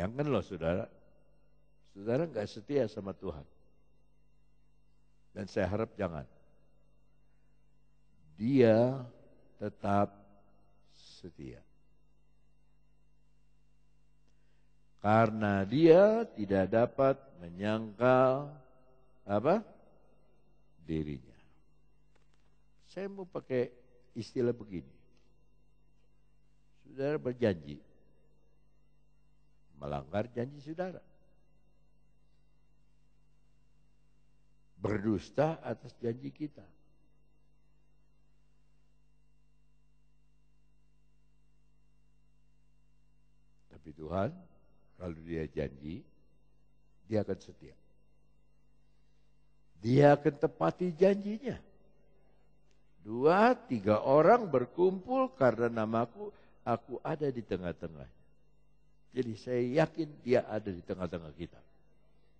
Bayangkan loh saudara, saudara nggak setia sama Tuhan. Dan saya harap jangan. Dia tetap setia. Karena dia tidak dapat menyangkal dirinya. Saya mau pakai istilah begini. Saudara berjanji, melanggar janji saudara. Berdusta atas janji kita. Tapi Tuhan, kalau dia janji, dia akan setia. Dia akan tepati janjinya. 2-3 orang berkumpul karena namaku, aku ada di tengah-tengahnya. Jadi saya yakin dia ada di tengah-tengah kita.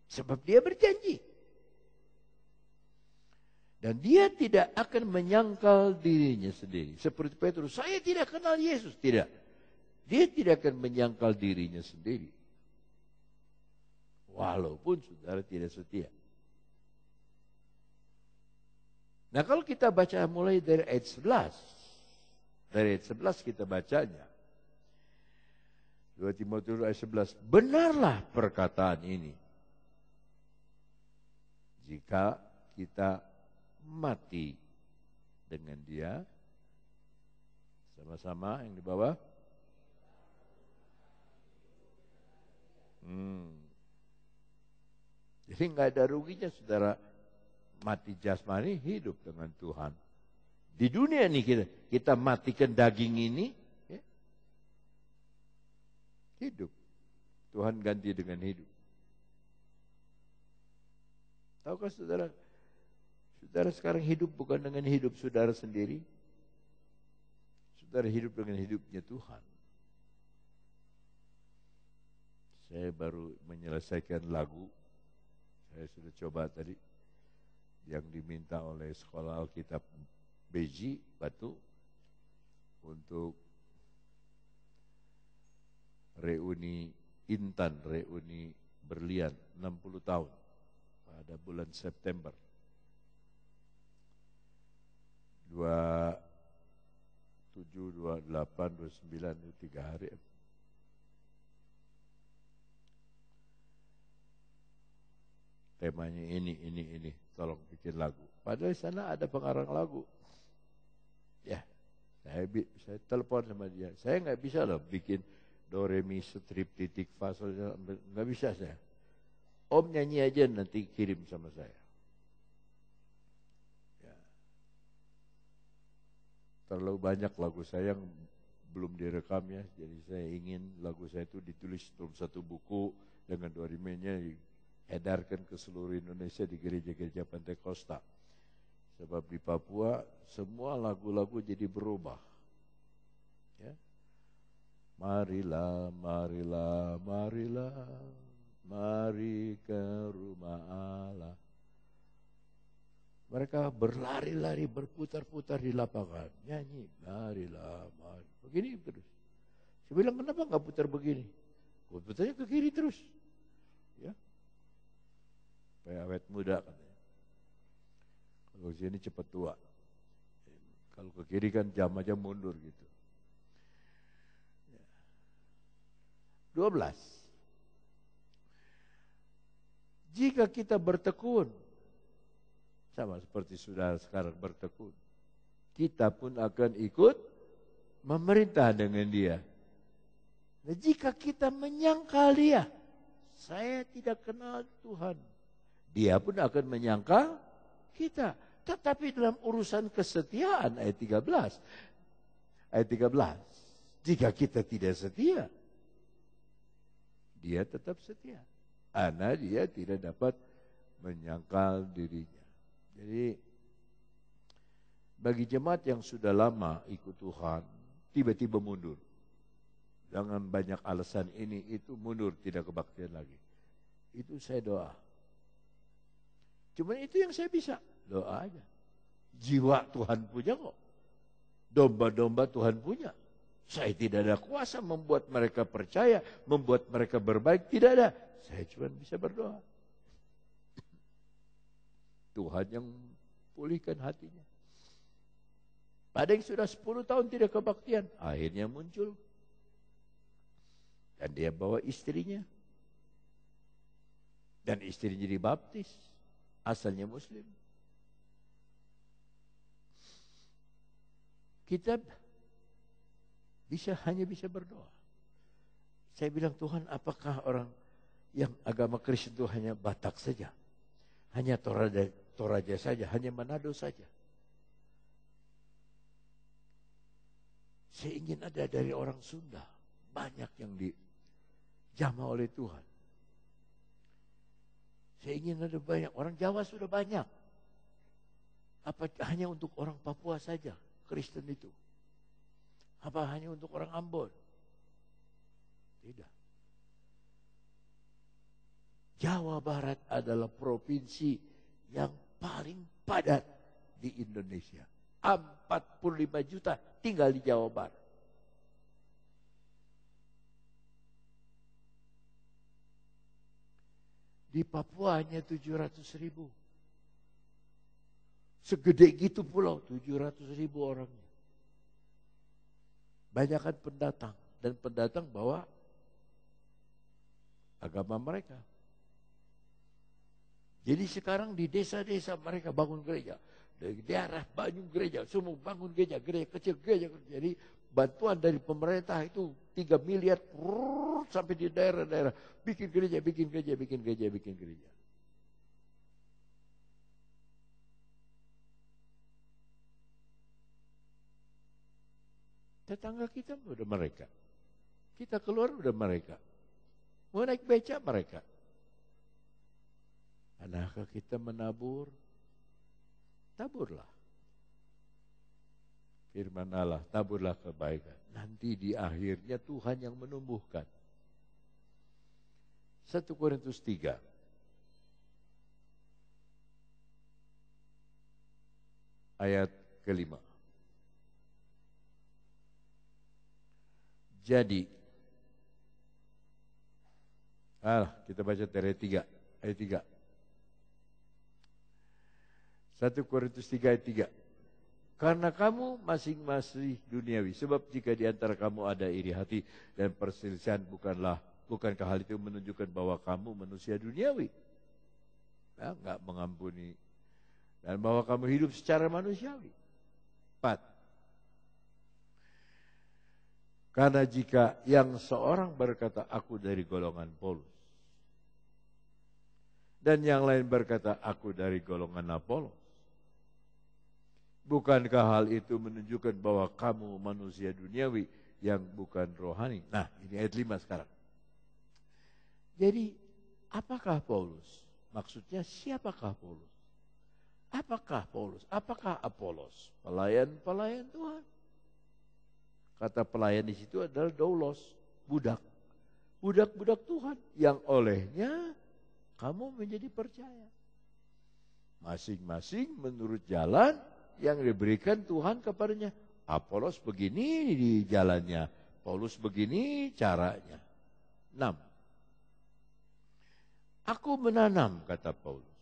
Sebab dia berjanji. Dan dia tidak akan menyangkal dirinya sendiri. Seperti Petrus, saya tidak kenal Yesus. Tidak. Dia tidak akan menyangkal dirinya sendiri. Walaupun saudara tidak setia. Nah kalau kita baca mulai dari ayat 11. Dari ayat 11 kita bacanya. 2 Timotius ayat 11. Benarlah perkataan ini. Jika kita mati dengan dia. Sama-sama yang di bawah. Jadi nggak ada ruginya saudara mati jasmani, hidup dengan Tuhan. Di dunia ini kita matikan daging ini, ya, hidup. Tuhan ganti dengan hidup. Tahukah saudara, saudara sekarang hidup bukan dengan hidup saudara sendiri. Saudara hidup dengan hidupnya Tuhan. Saya baru menyelesaikan lagu. Saya sudah coba tadi. Yang diminta oleh Sekolah Alkitab Beji, Batu. Untuk reuni Intan, reuni Berlian 60 tahun. Pada bulan September. 27, 28, 29, 3 hari. Temanya ini. Tolong bikin lagu. Padahal di sana ada pengarang lagu. Ya, saya telepon sama dia. Saya nggak bisa loh bikin do re mi strip titik fa sol, nggak bisa saya. Om nyanyi aja nanti kirim sama saya. Ya. Terlalu banyak lagu saya yang belum direkam ya. Jadi saya ingin lagu saya itu ditulis dalam satu buku dengan dorimenya edarkan ke seluruh Indonesia di gereja-gereja Pentakosta. Sebab di Papua semua lagu-lagu jadi berubah. Ya. Marilah, marilah, marilah, mari ke rumah Allah. Mereka berlari-lari, berputar-putar di lapangan, nyanyi, marilah, mari. Begini terus. Saya bilang, kenapa nggak putar begini? Putarnya ke kiri terus. Ya. Supaya awet muda katanya. Kalau ke sini cepat tua. Kalau ke kiri kan jam aja mundur gitu. 12. Jika kita bertekun, sama seperti saudara sekarang bertekun, kita pun akan ikut memerintah dengan dia. Nah, jika kita menyangkal dia, saya tidak kenal Tuhan. Dia pun akan menyangkal kita. Tetapi dalam urusan kesetiaan ayat 13. Ayat 13. Jika kita tidak setia, dia tetap setia. Karena dia tidak dapat menyangkal dirinya. Jadi bagi jemaat yang sudah lama ikut Tuhan, tiba-tiba mundur. Dengan banyak alasan ini itu mundur, tidak kebaktian lagi. Itu saya doa. Cuma itu yang saya bisa, doa aja. Jiwa Tuhan punya kok. Domba-domba Tuhan punya. Saya tidak ada kuasa membuat mereka percaya, membuat mereka berbaik, tidak ada. Saya cuma bisa berdoa. Tuhan yang pulihkan hatinya. Ada yang sudah 10 tahun tidak kebaktian, akhirnya muncul. Dan dia bawa istrinya. Dan istrinya dibaptis, asalnya Muslim. Kita hanya bisa berdoa. Saya bilang, Tuhan, apakah orang yang agama Kristen itu hanya Batak saja? Hanya Toraja saja, hanya Manado saja? Saya ingin ada dari orang Sunda, banyak yang dijamah oleh Tuhan. Saya ingin ada banyak, orang Jawa sudah banyak. Apa hanya untuk orang Papua saja, Kristen itu? Apa hanya untuk orang Ambon? Tidak. Jawa Barat adalah provinsi yang paling padat di Indonesia. 45 juta tinggal di Jawa Barat. Di Papua hanya 700.000. Segede gitu pulau, 700.000 orangnya. Banyakan pendatang. Dan pendatang bawa agama mereka. Jadi sekarang di desa-desa mereka bangun gereja. Dari daerah bangun gereja, semua bangun gereja, gereja kecil, gereja kecil. Jadi bantuan dari pemerintah itu 3 miliar sampai di daerah-daerah. Bikin gereja, bikin gereja, bikin gereja, bikin gereja. Tetangga kita udah mereka. Kita keluar udah mereka. Mau naik beca mereka. Adakah kita menabur? Taburlah. Firman Allah, taburlah kebaikan. Nanti di akhirnya Tuhan yang menumbuhkan. 1 Korintus 3. Ayat ke-5. Jadi, kita baca dari ayat 3. 1 Korintus 3 ayat 3. Karena kamu masing-masing duniawi. Sebab jika di antara kamu ada iri hati dan perselisihan, bukankah hal itu menunjukkan bahwa kamu manusia duniawi? Enggak mengampuni. Dan bahwa kamu hidup secara manusiawi. 4. Karena jika yang seorang berkata, aku dari golongan Paulus. Dan yang lain berkata, aku dari golongan Apolos. Bukankah hal itu menunjukkan bahwa kamu manusia duniawi yang bukan rohani? Nah, ini ayat 5 sekarang. Jadi, apakah Paulus? Maksudnya siapakah Paulus? Apakah Paulus? Apakah Apolos? Pelayan-pelayan Tuhan. Kata pelayan di situ adalah doulos, budak. Budak-budak Tuhan yang olehnya kamu menjadi percaya. Masing-masing menurut jalan yang diberikan Tuhan kepadanya. Apolos begini di jalannya, Paulus begini caranya. 6. Aku menanam, kata Paulus.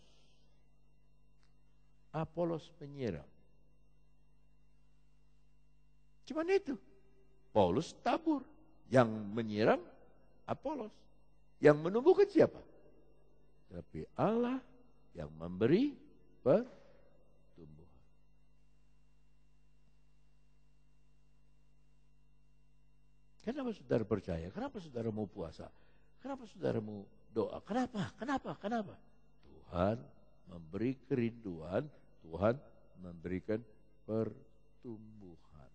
Apolos menyiram. Cuman itu. Paulus tabur. Yang menyiram Apolos. Yang menumbuhkan siapa? Tapi Allah yang memberi pertumbuhan. Kenapa saudara percaya? Kenapa saudara mau puasa? Kenapa saudara mau doa? Kenapa? Tuhan memberi kerinduan, Tuhan memberikan pertumbuhan.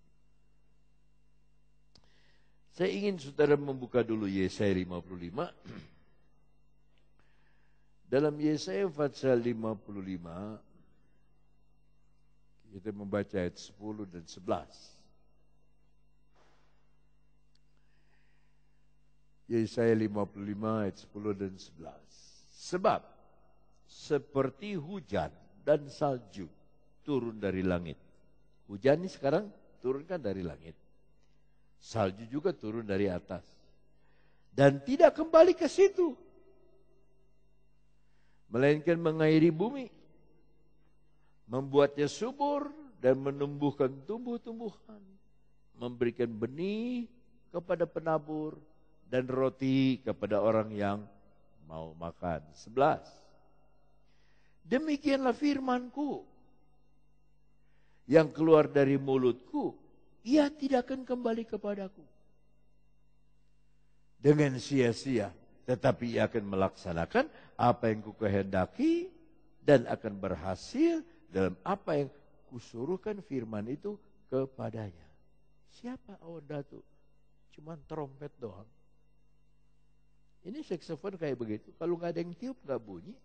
Saya ingin saudara membuka dulu Yesaya 55. Dalam Yesaya pasal 55, kita membaca ayat 10 dan 11. Yesaya 55 ayat 10 dan 11. Sebab seperti hujan dan salju turun dari langit. Hujan ini sekarang turunkan dari langit. Salju juga turun dari atas. Dan tidak kembali ke situ. Melainkan mengairi bumi. Membuatnya subur dan menumbuhkan tumbuh-tumbuhan. Memberikan benih kepada penabur. Dan roti kepada orang yang mau makan. 11. Demikianlah firmanku. Yang keluar dari mulutku. Ia tidak akan kembali kepadaku dengan sia-sia, tetapi ia akan melaksanakan apa yang kukehendaki dan akan berhasil dalam apa yang kusuruhkan firman itu kepadanya. Siapa Awan Datuk? Cuman trompet doang. Ini saksofon kayak begitu. Kalau nggak ada yang tiup nggak bunyi.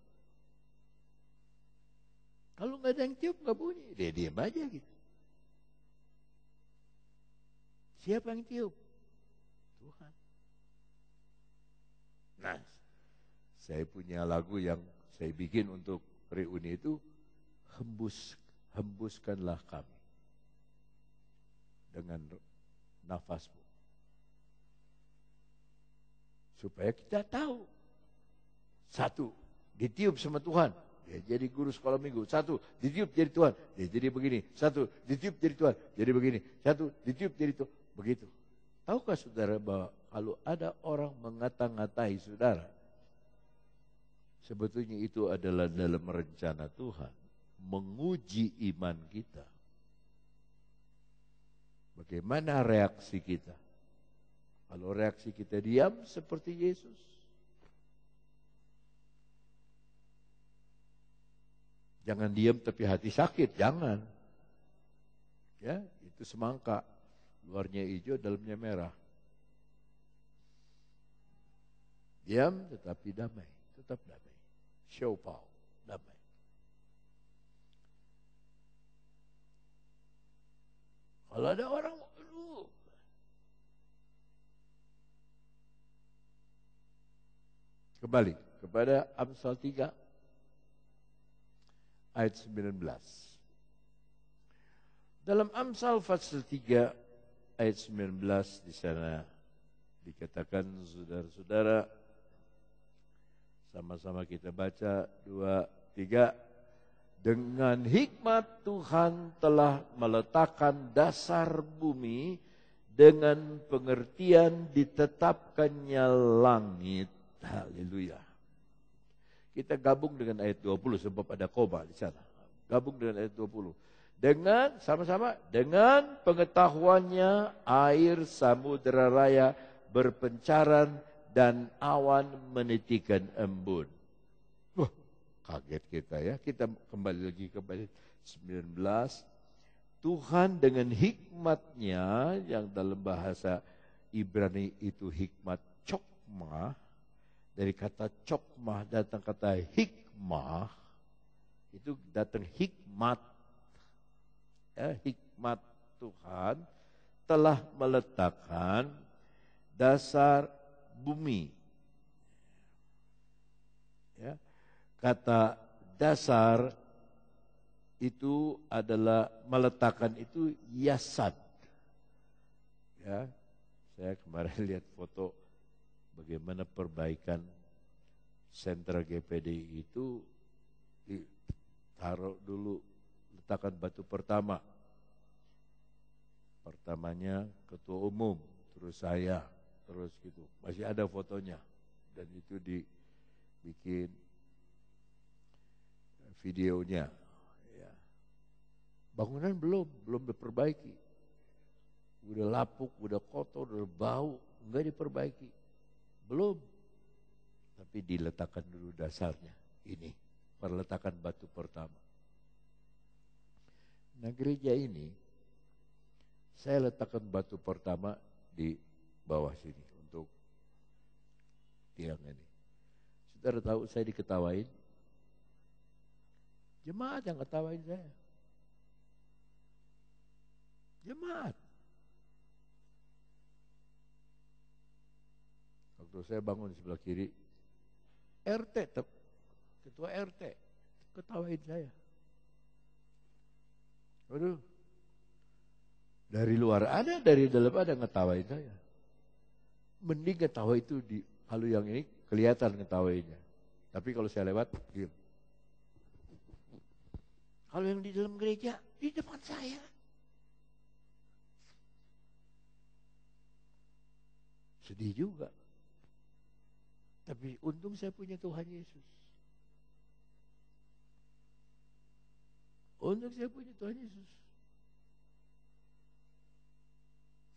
Kalau nggak ada yang tiup nggak bunyi. Dia diam aja gitu. Siapa yang tiup? Tuhan. Nah, saya punya lagu yang saya bikin untuk reuni itu, hembuskanlah kami dengan nafasmu. Supaya kita tahu. Satu, ditiup sama Tuhan. Dia jadi guru sekolah minggu. Satu, ditiup jadi Tuhan. Dia jadi begini. Satu, ditiup jadi Tuhan. Jadi begini. Satu, ditiup jadi Tuhan. Begitu. Tahukah saudara bahwa kalau ada orang mengata-ngatai saudara, sebetulnya itu adalah dalam rencana Tuhan menguji iman kita. Bagaimana reaksi kita? Kalau reaksi kita diam seperti Yesus, jangan diam tapi hati sakit, jangan. Ya, itu semangka, luarnya hijau, dalamnya merah. Diam tetapi damai, tetap damai. Show power, damai. Kalau ada orang, aduh. Kembali kepada Amsal 3 ayat 19. Dalam Amsal pasal 3 ayat 19 di sana dikatakan, saudara-saudara, sama-sama kita baca 2, 3. Dengan hikmat Tuhan telah meletakkan dasar bumi, dengan pengertian ditetapkannya langit. Haleluya. Kita gabung dengan ayat 20 sebab ada koma di sana. Gabung dengan ayat 20. Dengan sama-sama, dengan pengetahuannya air samudera raya berpencaran dan awan menitikan embun. Wah, kaget kita ya. Kita kembali lagi kepada 19. Tuhan dengan hikmatnya, yang dalam bahasa Ibrani itu hikmat chokmah. Dari kata chokmah datang kata hikmah. Itu datang hikmat. Ya, hikmat Tuhan telah meletakkan dasar bumi. Ya, kata dasar itu adalah meletakkan, itu yasad. Ya, saya kemarin lihat foto bagaimana perbaikan sentra GPD itu, ditaruh dulu, letakkan batu pertama. Pertamanya ketua umum, terus saya. Terus gitu, masih ada fotonya, dan itu dibikin videonya. Ya. Bangunan belum diperbaiki, udah lapuk, udah kotor, udah bau, enggak diperbaiki, belum. Tapi diletakkan dulu dasarnya. Ini perletakan batu pertama. Nah, gereja ini saya letakkan batu pertama di bawah sini untuk tiang ini. Saudara tahu saya diketawain? Jemaat yang ketawain saya. Jemaat. Waktu saya bangun di sebelah kiri, RT, ketua RT, ketawain saya. Aduh, Dari luar ada, dari dalam ada, ngetawain saya. Mending ketawa itu kalau yang ini kelihatan ngetawainnya. Tapi kalau saya lewat, diam. Kalau yang di dalam gereja, di depan saya. Sedih juga. Tapi untung saya punya Tuhan Yesus. Untung saya punya Tuhan Yesus.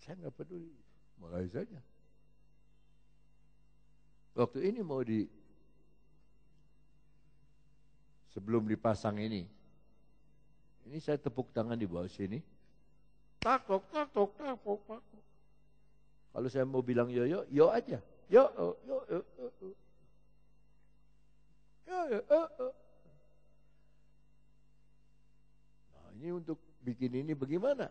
Saya nggak peduli, mulai saja. Waktu ini sebelum dipasang ini saya tepuk tangan di bawah sini. Tak, tok, tak, tok, tak, tok, tak. Kalau saya mau bilang yo aja. Yo. Nah, ini untuk bikin ini bagaimana?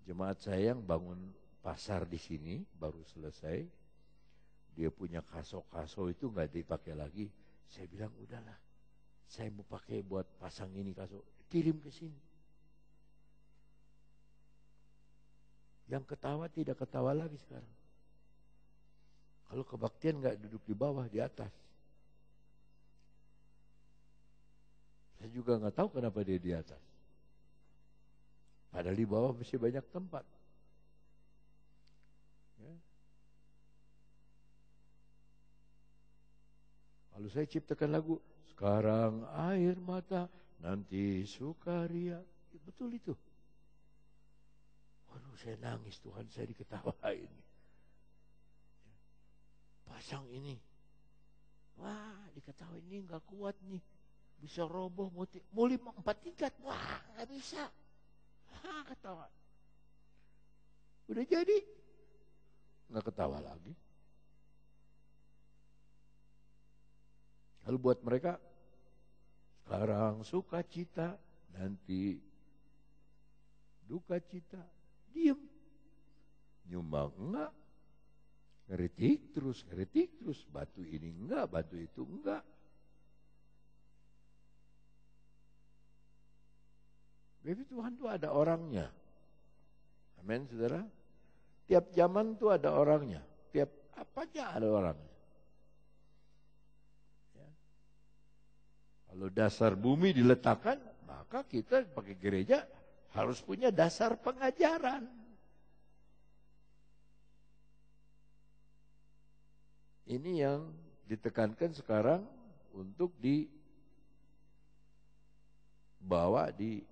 Jemaat saya yang bangun pasar di sini baru selesai. Dia punya kaso itu nggak dipakai lagi. Saya bilang udahlah, saya mau pakai buat pasang ini kaso, kirim ke sini. Yang ketawa tidak ketawa lagi sekarang. Kalau kebaktian nggak duduk di bawah, di atas. Saya juga nggak tahu kenapa dia di atas. Padahal di bawah masih banyak tempat. Ya. Lalu saya ciptakan lagu, sekarang air mata, nanti sukaria. Ya, betul itu. Waduh, saya nangis, Tuhan, saya diketawain. Pasang ini. Wah, diketawain ini nggak kuat nih. Bisa roboh, mau 4 tingkat. Wah, nggak bisa. Ketawa. Udah jadi. Nggak ketawa lagi. Lalu buat mereka, sekarang sukacita, nanti duka cita, diem. Nyumbang enggak. Ngeritik terus. Batu ini enggak, batu itu enggak. Jadi Tuhan itu ada orangnya. Amin, saudara. Tiap zaman itu ada orangnya. Tiap apanya ada orangnya. Ya. Kalau dasar bumi diletakkan, maka kita pakai gereja harus punya dasar pengajaran. Ini yang ditekankan sekarang untuk dibawa di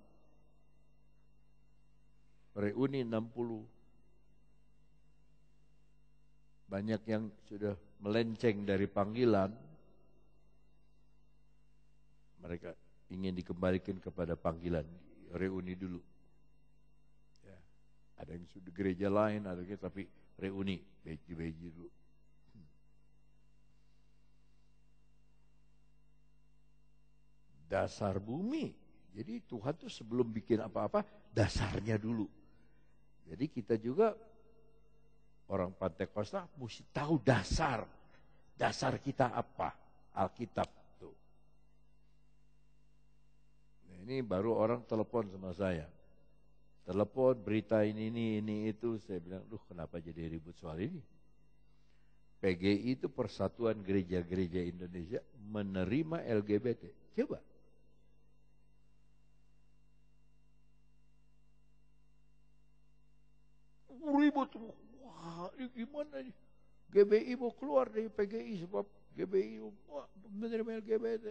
reuni 60. Banyak yang sudah melenceng dari panggilan. Mereka ingin dikembalikan kepada panggilan, reuni dulu. Ya. Ada yang sudah gereja lain, ada yang tapi reuni, beji dulu. Dasar bumi. Jadi Tuhan tuh sebelum bikin apa-apa, dasarnya dulu. Jadi kita juga orang Pantekosta mesti tahu dasar. Dasar kita apa? Alkitab tuh. Nah, ini baru orang telepon sama saya. Telepon berita ini itu, saya bilang, kenapa jadi ribut soal ini? PGI itu Persatuan Gereja-Gereja Indonesia menerima LGBT. Coba. Ribut. Wah, ini gimana nih? GBI mau keluar dari PGI sebab GBI menerima LGBT.